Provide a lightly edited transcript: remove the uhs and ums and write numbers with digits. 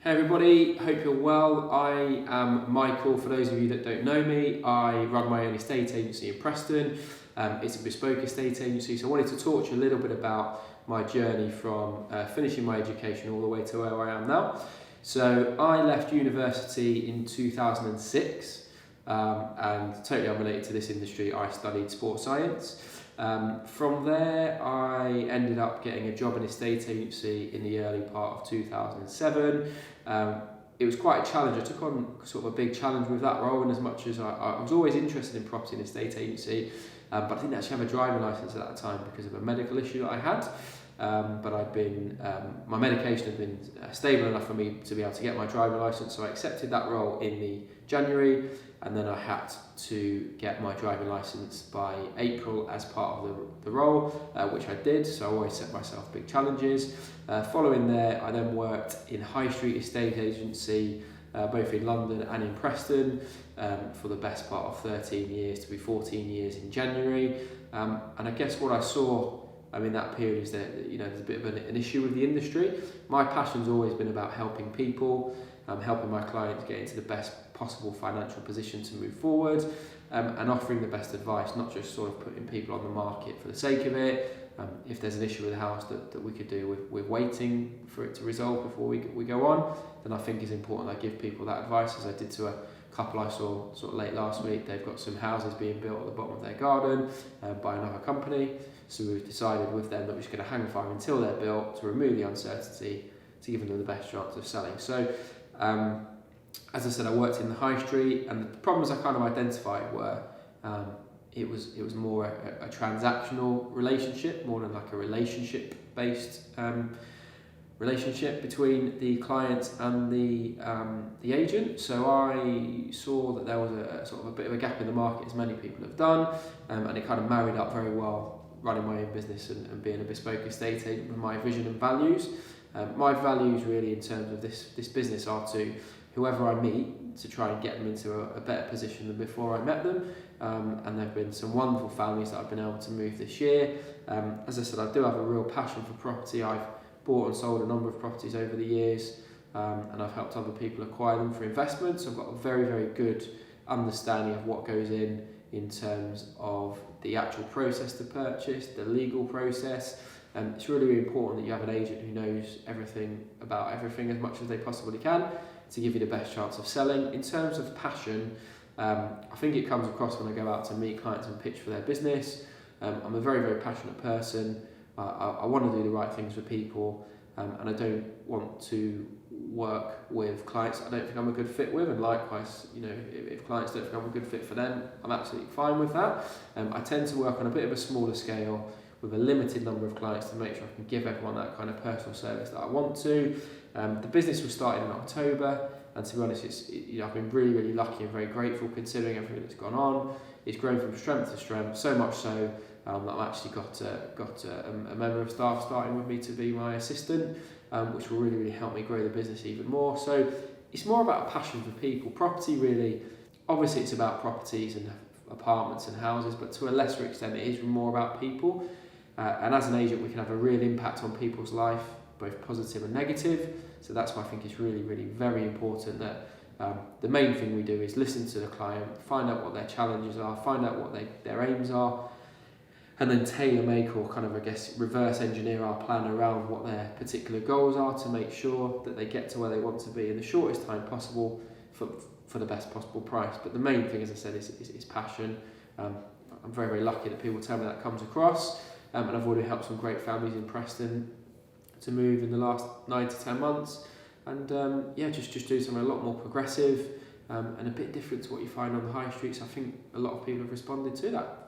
Hey everybody, hope you're well. I am Michael. For those of you that don't know me, I run my own estate agency in Preston. It's a bespoke estate agency, so I wanted to talk to you a little bit about my journey from finishing my education all the way to where I am now. So I left university in 2006 and totally unrelated to this industry, I studied sports science. From there, I ended up getting a job in estate agency in the early part of 2007. It was quite a challenge. I took on sort of a big challenge with that role, and as much as I was always interested in property and estate agency, but I didn't actually have a driving licence at that time because of a medical issue that I had. But I'd been, my medication had been stable enough for me to be able to get my driving licence, so I accepted that role in the January, and then I had to get my driving licence by April as part of the role, which I did, so I always set myself big challenges. Following there, I then worked in High Street Estate Agency, both in London and in Preston, for the best part of 13 years to be 14 years in January. And I guess what I saw in that period is that there's a bit of an issue with the industry. My passion's always been about helping people, helping my clients get into the best possible financial position to move forward, and offering the best advice, not just sort of putting people on the market for the sake of it. If there's an issue with the house that we could do with waiting for it to resolve before we go on, then I think it's important I give people that advice, as I did to a couple I saw sort of late last week. They've got some houses being built at the bottom of their garden by another company, so we've decided with them that we're just going to hang fire until they're built to remove the uncertainty, to give them the best chance of selling. So as I said, I worked in the high street, and the problems I kind of identified were it was more a transactional relationship, more than like a relationship based relationship between the client and the agent. So I saw that there was a sort of a bit of a gap in the market, as many people have done, and it kind of married up very well running my own business and being a bespoke estate agent with my vision and values. My values really in terms of this business are to whoever I meet, to try and get them into a better position than before I met them. And there have been some wonderful families that I've been able to move this year. As I said, I do have a real passion for property. I've bought and sold a number of properties over the years, and I've helped other people acquire them for investment. So I've got a very, very good understanding of what goes in terms of the actual process to purchase, the legal process. It's really, really important that you have an agent who knows everything about everything as much as they possibly can to give you the best chance of selling. In terms of passion, I think it comes across when I go out to meet clients and pitch for their business. I'm a very, very passionate person. I want to do the right things for people, and I don't want to work with clients I don't think I'm a good fit with, and likewise, if clients don't think I'm a good fit for them, I'm absolutely fine with that. I tend to work on a bit of a smaller scale with a limited number of clients to make sure I can give everyone that kind of personal service that I want to. The business was started in October, and to be honest, I've been really, really lucky and very grateful considering everything that's gone on. It's grown from strength to strength, so much so that I've actually got a member of staff starting with me to be my assistant, which will really, really help me grow the business even more. So it's more about a passion for people. Property really, obviously it's about properties and apartments and houses, but to a lesser extent it is more about people. And as an agent, we can have a real impact on people's life, both positive and negative. So that's why I think it's really, really very important that the main thing we do is listen to the client, find out what their challenges are, find out what their aims are, and then tailor-make or kind of, reverse engineer our plan around what their particular goals are to make sure that they get to where they want to be in the shortest time possible for the best possible price. But the main thing, as I said, is passion. I'm very, very lucky that people tell me that comes across. And I've already helped some great families in Preston to move in the last 9 to 10 months. And just do something a lot more progressive and a bit different to what you find on the high streets. I think a lot of people have responded to that.